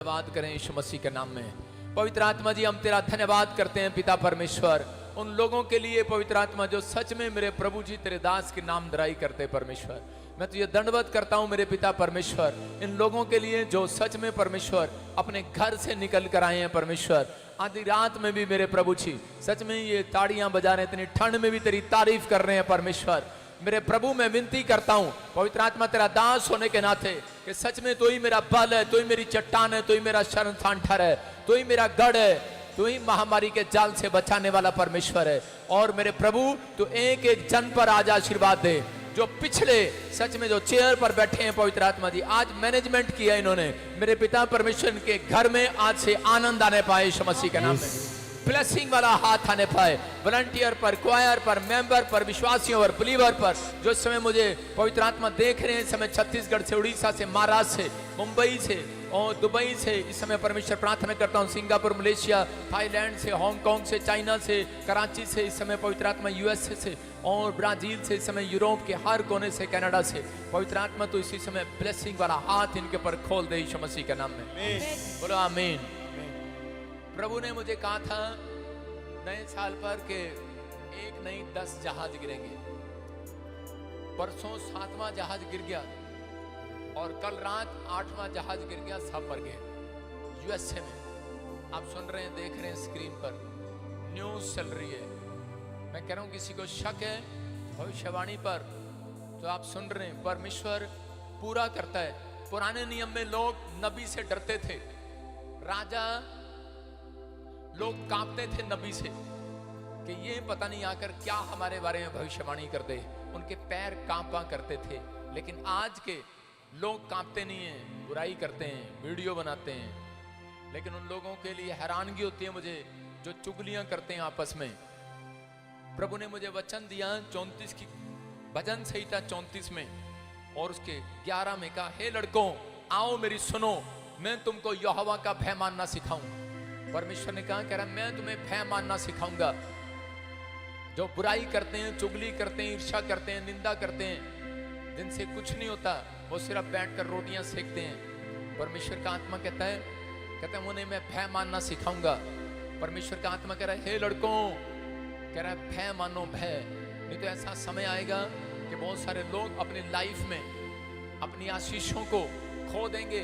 धन्यवाद करें यीशु मसीह के नाम में। पवित्र आत्मा जी, हम तेरा धन्यवाद करते हैं पिता परमेश्वर, उन लोगों के लिए पवित्र आत्मा जो सच में मेरे प्रभु जी तेरे दास की नामधराई करते परमेश्वर। मैं तुझे दंडवत करता हूं मेरे पिता परमेश्वर, इन लोगों के लिए जो सच में परमेश्वर अपने घर से निकल कर आए हैं परमेश्वर। आधी रात में भी मेरे प्रभु जी सच में ये ताड़ियां बजा रहे हैं, इतनी ठंड में भी तेरी तारीफ कर रहे हैं परमेश्वर। मेरे प्रभु मैं विनती करता हूं पवित्र आत्मा तेरा दास होने के नाते कि सच में तू ही मेरा बल है, तू ही मेरी चट्टान है, तू ही मेरा शरण स्थान ठहर है, तू ही मेरा गढ़ है, तू ही महामारी के जाल से बचाने वाला परमेश्वर है। और मेरे प्रभु तू एक एक जन पर आज आशीर्वाद दे, जो पिछले सच में जो चेयर पर बैठे हैं पवित्र आत्मा जी, आज मैनेजमेंट किया इन्होंने, मेरे पिता परमेश्वर के घर में आज से आनंद आने पाए यीशु मसीह के नाम में। ब्लेसिंग वाला हाथ आने पाए वॉलंटियर पर, क्वायर पर, मेंबर पर, विश्वासियों पर, बिलीवर पर, जो इस समय मुझे पवित्र आत्मा देख रहे हैं इस समय छत्तीसगढ़ से, उड़ीसा से, महाराष्ट्र से, मुंबई से और दुबई से। इस समय परमेश्वर प्रार्थना करता हूँ सिंगापुर, मलेशिया, थाईलैंड से, हांगकांग से, चाइना से, कराची से, इस समय पवित्र आत्मा यूएसए से और ब्राजील से, इस समय यूरोप के हर कोने से, कनाडा से। पवित्र आत्मा तो इसी समय ब्लेसिंग वाला हाथ इनके पर खोल दे यीशु मसीह के नाम में। बोलो आमीन। प्रभु ने मुझे कहा था नए साल पर के एक नहीं 10 जहाज गिरेंगे। परसों 7वां जहाज गिर गया और कल रात 8वां जहाज गिर गया, सब मर गए यूएसए में। आप सुन रहे हैं, देख रहे हैं स्क्रीन पर न्यूज चल रही है। मैं कह रहा हूं किसी को शक है भविष्यवाणी पर तो आप सुन रहे हैं, परमेश्वर पूरा करता है। पुराने नियम में लोग नबी से डरते थे, राजा लोग कांपते थे नबी से कि ये पता नहीं आकर क्या हमारे बारे में भविष्यवाणी कर दे, उनके पैर कांपा करते थे। लेकिन आज के लोग कांपते नहीं हैं, बुराई करते हैं, वीडियो बनाते हैं। लेकिन उन लोगों के लिए हैरानगी होती है मुझे जो चुगलियां करते हैं आपस में। प्रभु ने मुझे वचन दिया 34 की भजन संहिता 34 में और उसके 11 में कहा, हे लड़कों आओ मेरी सुनो, मैं तुमको यहोवा का भय मानना सिखाऊं। परमेश्वर ने कहा, कह रहा मैं तुम्हें भय मानना सिखाऊंगा। जो बुराई करते हैं, चुगली करते हैं, ईर्ष्या करते हैं, निंदा करते हैं, जिनसे कुछ नहीं होता, वो सिर्फ बैठकर रोटियां सेकते हैं। परमेश्वर का आत्मा कहता है उन्हें मैं भय मानना सिखाऊंगा। परमेश्वर का आत्मा कह रहा है, हे लड़कों, कह रहा है भय मानो भय। नहीं तो ऐसा समय आएगा कि बहुत सारे लोग अपनी लाइफ में अपनी आशीषों को खो देंगे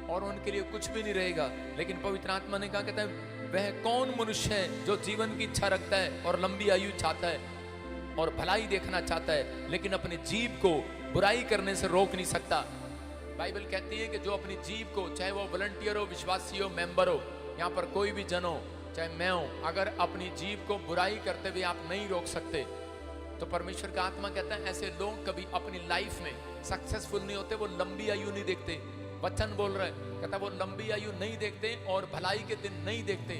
और उनके लिए कुछ भी नहीं रहेगा। लेकिन पवित्र आत्मा ने कहा, कहता है वह कौन मनुष्य है जो जीवन की इच्छा रखता है और लंबी आयु चाहता है और भलाई देखना चाहता है, लेकिन अपनी जीभ को बुराई करने से रोक नहीं सकता। बाइबल कहती है कि जो अपनी जीभ को, चाहे वो वॉलंटियर हो, विश्वासी हो, मेंबर हो, यहाँ पर कोई भी जन हो, चाहे मैं हूं, अगर अपनी जीभ को बुराई करते हुए आप नहीं रोक सकते तो परमेश्वर का आत्मा कहता है ऐसे लोग कभी अपनी लाइफ में सक्सेसफुल नहीं होते, वो लंबी आयु नहीं देखते। वचन बोल रहा है, कहता वो लंबी आयु नहीं देखते और भलाई के दिन नहीं देखते।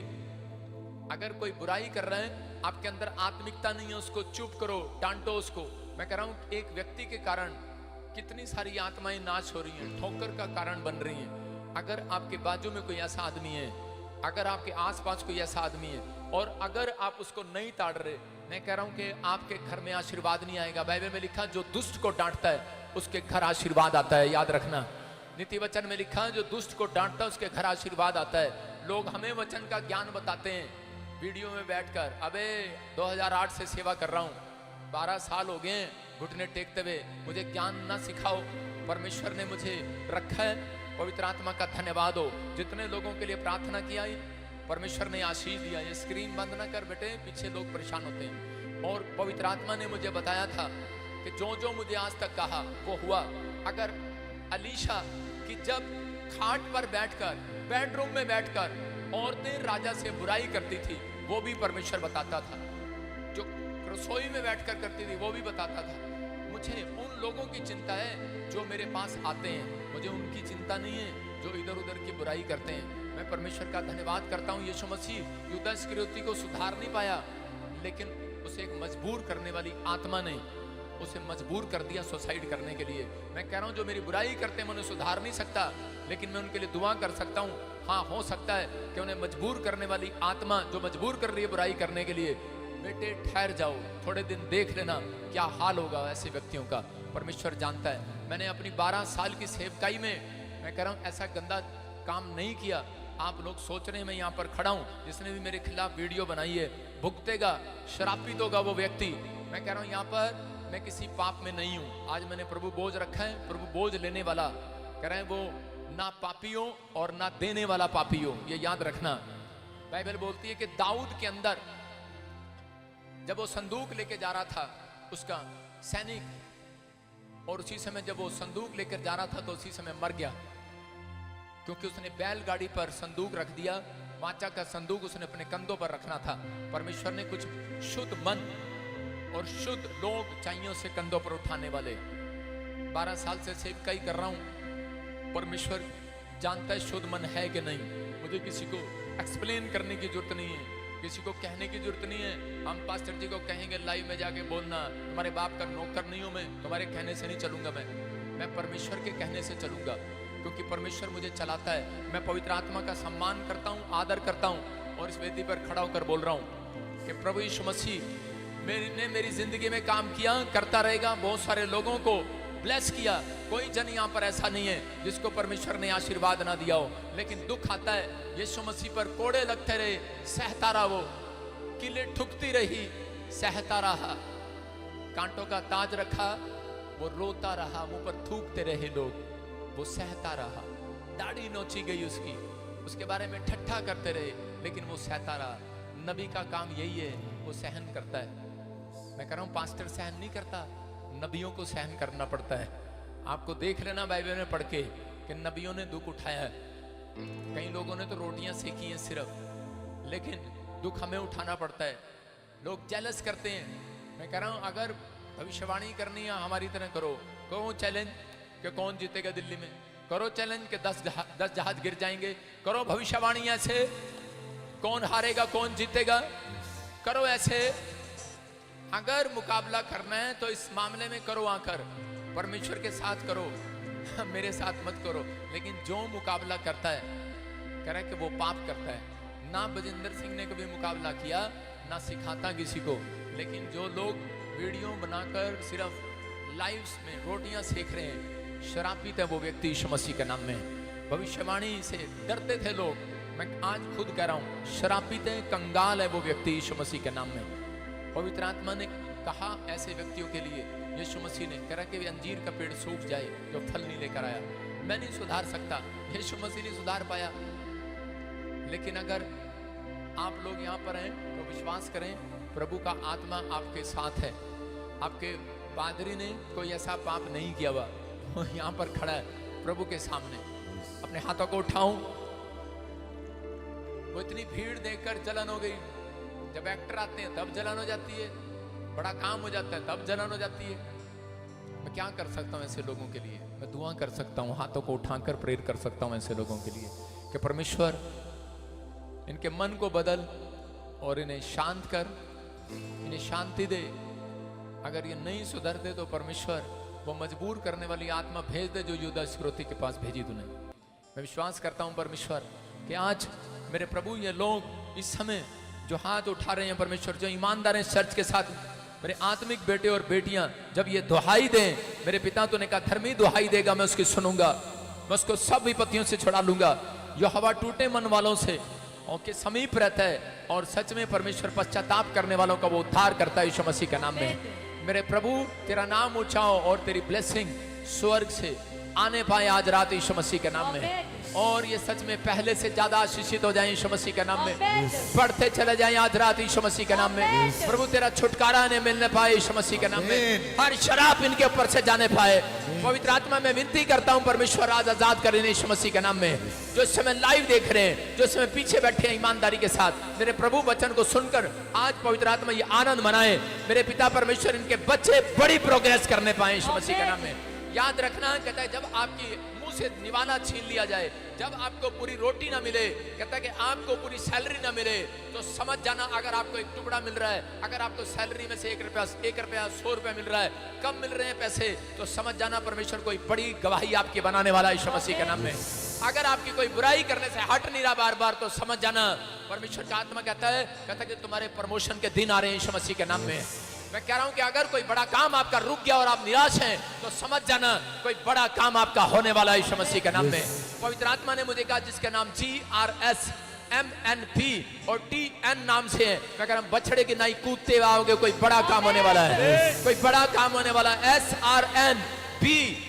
अगर कोई बुराई कर रहा है, आपके अंदर आत्मिकता नहीं है, उसको चुप करो, डांटो उसको। मैं कह रहा हूं एक व्यक्ति के कारण कितनी सारी आत्माएं नाश हो रही हैं, ठोकर का कारण बन रही हैं। अगर आपके बाजू में कोई ऐसा आदमी है, अगर आपके आसपास कोई ऐसा आदमी है और अगर आप उसको नहीं ताड़ रहे, मैं कह रहा हूं कि आपके घर में आशीर्वाद नहीं आएगा। बाइबल में लिखा जो दुष्ट को डांटता है उसके घर आशीर्वाद आता है, याद रखना। नीति वचन में लिखा जो दुष्ट को डांटता है उसके घर आशीर्वाद आता है। लोग हमें वचन का ज्ञान बताते हैं वीडियो में बैठकर, अबे 2008 से सेवा कर रहा हूं, 12 साल हो गए घुटने टेकते हुए, मुझे ज्ञान ना सिखाओ। परमेश्वर ने मुझे रखा है, पवित्र आत्मा का धन्यवाद हो। जितने लोगों के लिए प्रार्थना किया परमेश्वर ने आशीष दिया। ये स्क्रीन बंद ना कर बेटे, पीछे लोग परेशान होते हैं। और पवित्र आत्मा ने मुझे बताया था कि जो जो मुझे आज तक कहा वो हुआ। अगर अलीशा कि जब खाट पर बैठकर, बेडरूम में बैठकर औरतें राजा से बुराई करती थी, वो भी परमेश्वर बताता था। जो रसोई में बैठकर करती थी वो भी बताता था। मुझे उन लोगों की चिंता है जो मेरे पास आते हैं, मुझे उनकी चिंता नहीं है जो इधर उधर की बुराई करते हैं। मैं परमेश्वर का धन्यवाद करता हूँ। यीशु मसीह यूदा इस्करियोती को सुधार नहीं पाया, लेकिन उसे एक मजबूर करने वाली आत्मा ने उसे मजबूर कर दिया सुसाइड करने के लिए। मैं कह रहा हूं जो मेरी बुराई करते हैं मैं उन्हें सुधार नहीं सकता, लेकिन मैं उनके लिए दुआ कर सकता हूं। हाँ, हो सकता है कि उन्हें मजबूर करने वाली आत्मा जो मजबूर कर रही है बुराई करने के लिए, बेटे ठहर जाओ, थोड़े दिन देख लेना क्या हाल होगा ऐसे व्यक्तियों का। परमेश्वर जानता है। मैंने अपनी 12 साल की सेवकाई में, मैं कह रहा हूं ऐसा गंदा काम नहीं किया, आप लोग सोच रहे हैं मैं यहाँ पर खड़ा हूँ, जिसने भी मेरे खिलाफ वीडियो बनाई है भुगतेगा, श्रापित होगा वो व्यक्ति। मैं कह रहा हूँ यहाँ पर मैं किसी पाप में नहीं हूँ। आज मैंने प्रभु बोझ रखा है, प्रभु बोझ लेने वाला, कह रहे हैं वो ना पापियों और ना देने वाला पापियों, ये याद रखना। बाइबल बोलती है कि दाऊद के अंदर जब वो संदूक लेके जा रहा था उसका सैनिक, और उसी समय जब वो संदूक लेकर जा रहा था तो उसी समय मर गया, क्योंकि उसने बैलगाड़ी पर संदूक रख दिया। वाचा का संदूक उसने अपने कंधों पर रखना था। परमेश्वर ने कुछ शुद्ध मन और शुद्ध लोग चाहिए उसे कंधों पर उठाने वाले। 12 साल से सेवकाई कर रहा हूं, परमेश्वर जानता है शुद्ध मन है कि नहीं। मुझे किसी को एक्सप्लेन करने की जरूरत नहीं है, किसी को कहने की जरूरत नहीं है। हम पास्टर जी को कहेंगे लाइव में जाके बोलना, तुम्हारे बाप का नौकर नहीं हूं मैं, तुम्हारे कहने से नहीं चलूंगा मैं परमेश्वर के कहने से चलूंगा, क्योंकि परमेश्वर मुझे चलाता है। मैं पवित्र आत्मा का सम्मान करता हूं, आदर करता हूं, और इस वेदी पर खड़ा होकर बोल रहा हूं कि प्रभु यीशु मसीह ने मेरी जिंदगी में काम किया, करता रहेगा। बहुत सारे लोगों को ब्लेस किया, कोई जन यहाँ पर ऐसा नहीं है जिसको परमेश्वर ने आशीर्वाद ना दिया हो। लेकिन दुख आता है, यीशु मसीह पर कोड़े लगते रहे, सहता रहा, वो किले ठुकती रही, सहता रहा। कांटों का ताज रखा, वो रोता रहा, मुंह पर थूकते रहे लोग, वो सहता रहा। दाढ़ी नोची गई उसकी, उसके बारे में ठट्ठा करते रहे, लेकिन वो सहता रहा। नबी का काम यही है, वो सहन करता है। मैं कह रहा हूं पास्टर सहन नहीं करता, नबियों को सहन करना पड़ता है। आपको देख लेना बाइबल में पढ़ के कि नबियों ने दुख उठाया है। कई लोगों ने तो रोटियां सेकी हैं सिर्फ, लेकिन दुख हमें उठाना पड़ता है। लोग जेलस करते हैं। मैं कह रहा हूं अगर भविष्यवाणी करनी है हमारी तरह करो चैलेंज कि कौन जीतेगा दिल्ली में, करो चैलेंज कि 10 जहाज गिर जाएंगे, करो भविष्यवाणी ऐसे, कौन हारेगा कौन जीतेगा, करो ऐसे। अगर मुकाबला करना है तो इस मामले में करो आकर, परमेश्वर के साथ करो, मेरे साथ मत करो। लेकिन जो मुकाबला करता है, कह रहा है कि वो पाप करता है। ना बजिंदर सिंह ने कभी मुकाबला किया, ना सिखाता किसी को, लेकिन जो लोग वीडियो बनाकर सिर्फ लाइव्स में रोटियां सेक रहे हैं, शरापित है वो व्यक्ति यीशु मसीह के नाम में। भविष्यवाणी से डरते थे लोग, मैं आज खुद कह रहा हूं शरापित है, कंगाल है वो व्यक्ति यीशु मसीह के नाम में। पवित्र आत्मा ने कहा ऐसे व्यक्तियों के लिए, यीशु मसीह ने कहा कि अंजीर का पेड़ सूख जाए जो फल नहीं लेकर आया। मैं नहीं सुधार सकता, यीशु मसीह नहीं सुधार पाया, लेकिन अगर आप लोग यहाँ पर हैं तो विश्वास करें प्रभु का आत्मा आपके साथ है। आपके पादरी ने कोई ऐसा पाप नहीं किया हुआ, वो यहाँ पर खड़ा है प्रभु के सामने। अपने हाथों को उठाऊं, वो इतनी भीड़ देखकर जलन हो गई। जब एक्टर आते हैं तब जलन हो जाती है, बड़ा काम हो जाता है तब जलन हो जाती है। मैं क्या कर सकता हूँ ऐसे लोगों के लिए? मैं दुआ कर सकता हूँ, हाथों को उठाकर प्रेयर कर सकता हूँ ऐसे लोगों के लिए कि परमेश्वर इनके मन को बदल और इन्हें शांत कर, इन्हें शांति दे। अगर ये नहीं सुधरते तो परमेश्वर वो मजबूर करने वाली आत्मा भेज दे जो युदा इस्करियोती के पास भेजी तूने। मैं विश्वास करता हूँ परमेश्वर कि आज मेरे प्रभु ये लोग इस समय जो हाथ उठा रहे हैं परमेश्वर, जो ईमानदार हैं चर्च के साथ, मेरे आत्मिक बेटे और बेटियां जब ये दुहाई दें, मेरे पिता तूने कहा धर्मी दुहाई देगा, मैं उसकी सुनूंगा, मैं उसको सब विपत्तियों से छुड़ा लूंगा। जो हवा टूटे मन वालों से और के समीप रहता है और सच में परमेश्वर पश्चाताप करने वालों का वो उद्धार करता है यीशु मसीह के नाम में। मेरे प्रभु तेरा नाम ऊंचाओ और तेरी ब्लेसिंग स्वर्ग से आने पाए आज रात यीशु मसीह के नाम में, और ये सच में पहले से ज्यादा आशीषित हो जाए यीशु मसीह के नाम में, बढ़ते चले जाएं आज रात यीशु मसीह के नाम में। प्रभु तेरा छुटकारा ने मिलने पाए यीशु मसीह के नाम में, हर शराब इनके ऊपर से जाने पाए। पवित्र आत्मा में विनती करता हूं परमेश्वर आज आजाद करें यीशु मसीह के नाम में। जो इस समय लाइव देख रहे हैं, जो इस समय पीछे बैठे हैं ईमानदारी के साथ, मेरे प्रभु वचन को सुनकर आज पवित्र आत्मा ये आनंद मनाए। मेरे पिता परमेश्वर इनके बच्चे बड़ी प्रोग्रेस करने पाए यीशु मसीह के नाम में। याद रखना, कहता है जब आपकी मुंह से निवाला छीन लिया जाए, जब आपको पूरी रोटी ना मिले, कहता है कि आपको पूरी सैलरी ना मिले, तो समझ जाना अगर आपको एक टुकड़ा मिल रहा है, अगर आपको सैलरी में से 1 रुपया 100 रुपया मिल रहा है, कम मिल रहे हैं पैसे, तो समझ जाना परमेश्वर कोई बड़ी गवाही आपकी बनाने वाला है यीशु मसीह के नाम में। अगर आपकी कोई बुराई करने से हट नहीं रहा बार बार, तो समझ जाना परमेश्वर का आत्मा कहता है कि तुम्हारे प्रमोशन के दिन आ रहे हैं यीशु मसीह के नाम में। मैं कह रहा हूं कि अगर कोई बड़ा काम आपका रुक गया और आप निराश हैं तो समझ जाना कोई बड़ा काम आपका होने वाला है यीशु मसीह के नाम में। पवित्र आत्मा ने मुझे कहा जिसका नाम GRSMNP और TN नाम से है, मैं कह रहा हूं बछड़े की नाई कूदते आओगे, कोई बड़ा काम होने वाला है, कोई बड़ा काम होने वाला है। SRN B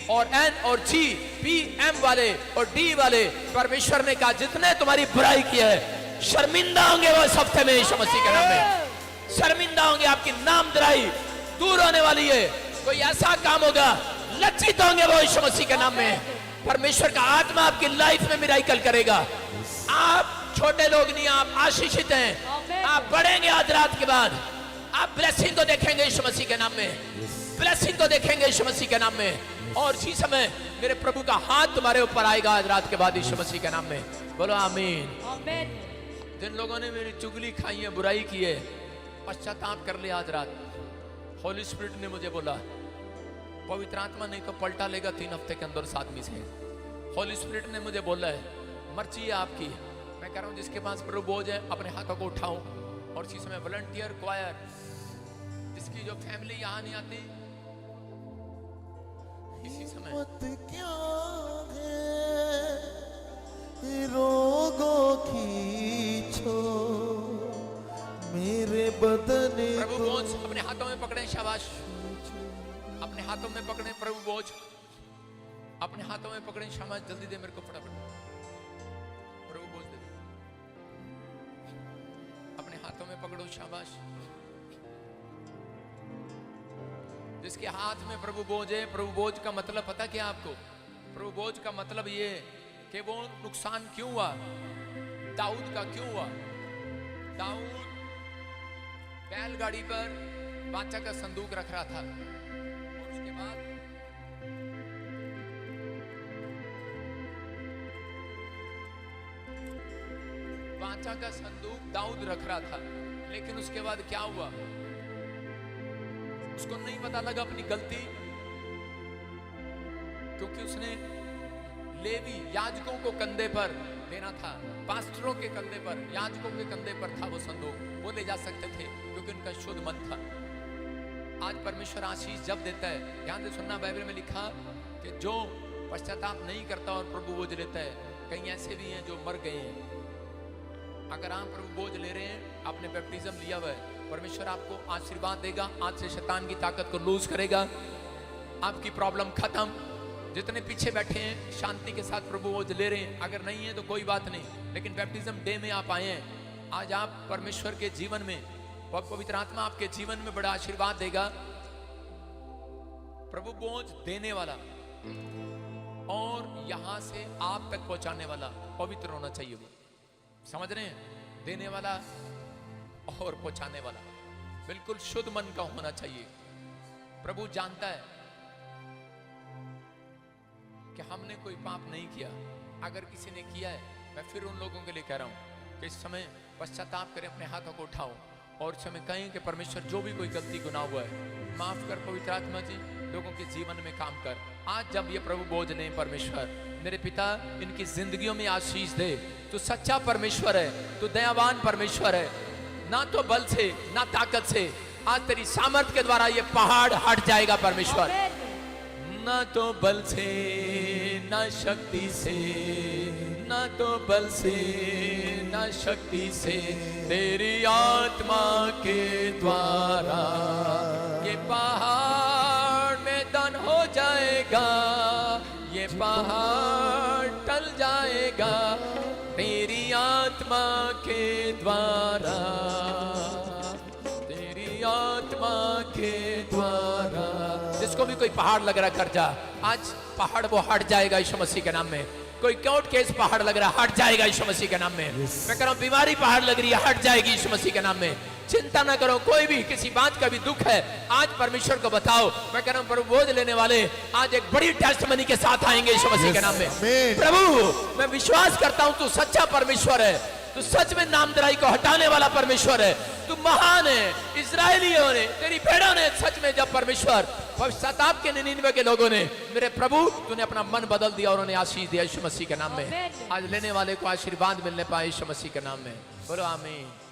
और N और G PM वाले और D वाले परमेश्वर ने कहा जितने तुम्हारी बुराई की है शर्मिंदा होंगे वो इस हफ्ते में यीशु मसीह के नाम में। शर्मिंदा होंगे, आपकी नामधराई दूर होने वाली है। कोई ऐसा काम होगा, लज्जित होंगे वो यीशु मसीह के नाम में। परमेश्वर का आत्मा आपकी लाइफ में मिराकल करेगा। आप छोटे लोग नहीं, आप आशीषित हैं, आप बढ़ेंगे आज रात के बाद। आप ब्लेसिंग को देखेंगे यीशु मसीह के नाम में, ब्लेसिंग को देखेंगे यीशु मसीह के नाम में। और इसी समय मेरे प्रभु का हाथ तुम्हारे ऊपर आएगा आज रात के बाद यीशु मसीह के नाम में। बोलो आमीन। जिन लोगों ने मेरी चुगली खाई है, बुराई की है, पश्चाताप कर ले आज रात। होली स्पिरिट ने मुझे बोला पवित्र आत्मा नहीं तो पलटा लेगा 3 हफ्ते के अंदर इस आदमी से। होली स्पिरिट ने मुझे बोला है मर्जी है आपकी। मैं कह रहा हूं जिसके पास प्रभु बोझ है अपने हाथों को उठाओ। और इसी समय वॉलंटियर क्वायर, जिसकी जो फैमिली यहां नहीं आती, इसी समय क्या है रोगों की छो मेरे बदन प्रभु बोझ अपने हाथों में पकड़े, शाबाश, अपने हाथों में पकड़े प्रभु बोझ, अपने हाथों में पकड़े, शाबाश, जल्दी दे मेरे को फटाफट प्रभु बोझ दे, अपने हाथों में पकड़ो, शाबाश। जिसके हाथ में प्रभु बोझ है, प्रभु बोझ का मतलब पता क्या आपको? प्रभु बोझ का मतलब ये कि वो नुकसान क्यों हुआ, दाऊद का क्यों हुआ। दाऊद बैलगाड़ी पर बादशाह का संदूक रख रहा था और उसके बाद बादशाह का संदूक दाऊद रख रहा था, लेकिन उसके बाद क्या हुआ उसको नहीं पता लगा अपनी गलती, क्योंकि उसने लेवी याजकों को कंधे पर देना था, पास्टरों के कंधे पर, याजकों के कंधे पर था वो संदूक, वो ले जा सकते थे क्योंकि उनका शुद्ध मन था। आज परमेश्वर आशीष जब देता है, ध्यान से सुनना, बाइबल में लिखा कि जो पश्चाताप नहीं करता और प्रभु बोझ लेता है, कहीं ऐसे भी हैं जो मर गए हैं। अगर आप प्रभु बोझ ले रहे हैं, आपने बैप्टिज्म लिया हुआ है, परमेश्वर आपको आशीर्वाद देगा, आज से शैतान की ताकत को लूज करेगा, आपकी प्रॉब्लम खत्म। जितने पीछे बैठे हैं शांति के साथ प्रभु बोझ ले रहे हैं, अगर नहीं है तो कोई बात नहीं, लेकिन बैप्टिज्म डे में आप आए हैं, आज आप परमेश्वर के जीवन में, पवित्र आत्मा आपके जीवन में बड़ा आशीर्वाद देगा। प्रभु बोझ देने वाला और यहां से आप तक पहुंचाने वाला पवित्र होना चाहिए। वो समझ रहे हैं, देने वाला और पहुंचाने वाला बिल्कुल शुद्ध मन का होना चाहिए। प्रभु जानता है कि हमने कोई पाप नहीं किया, अगर किसी ने किया है, मैं फिर उन लोगों के लिए कह रहा हूं कि इस समय पश्चाताप करें, अपने हाथों को उठाओ और इस समय कहें कि परमेश्वर जो भी कोई गलती गुनाह हुआ है माफ कर, पवित्र आत्मा जी लोगों के जीवन में काम कर। आज जब ये प्रभु बोझ ने, परमेश्वर मेरे पिता इनकी जिंदगियों में आशीष दे। तू सच्चा परमेश्वर है, तू दयावान परमेश्वर है, ना तो बल से ना ताकत से, आज तेरी सामर्थ के द्वारा ये पहाड़ हट जाएगा परमेश्वर। ना तो बल से ना शक्ति से, ना तो बल से ना शक्ति से, तेरी आत्मा के द्वारा ये पहाड़ मैदान हो जाएगा, ये पहाड़ टल जाएगा तेरी आत्मा के द्वारा, तेरी आत्मा के द्वारा। जिसको भी कोई पहाड़ लग रहा कर जा, आज पहाड़ वो हट जाएगा यीशु मसीह के नाम में। कोई कोर्ट केस पहाड़ लग रहा हट जाएगा यीशु मसीह के नाम में। मैं कह रहा हूं बीमारी पहाड़ लग रही है, हट जाएगी यीशु मसीह के नाम में। चिंता ना करो, कोई भी किसी बात का भी दुख है आज परमेश्वर को बताओ। मैं कह रहा हूं प्रभु बोझ लेने वाले आज एक बड़ी टेस्टमनी के साथ आएंगे यीशु मसीह के नाम में। प्रभु मैं विश्वास करता हूं तू सच्चा परमेश्वर है, तू सच में नामधराई को हटाने वाला परमेश्वर है, तू महान है। इजरायलियों ने, तेरी भेड़ों ने सच में जब परमेश्वर पश्चाताप के 99 के लोगों ने, मेरे प्रभु तूने अपना मन बदल दिया और उन्हें आशीष दिया यीशु मसीह के नाम में। आज लेने वाले को आशीर्वाद मिलने पाए यीशु मसीह के नाम में। बोलो आमीन।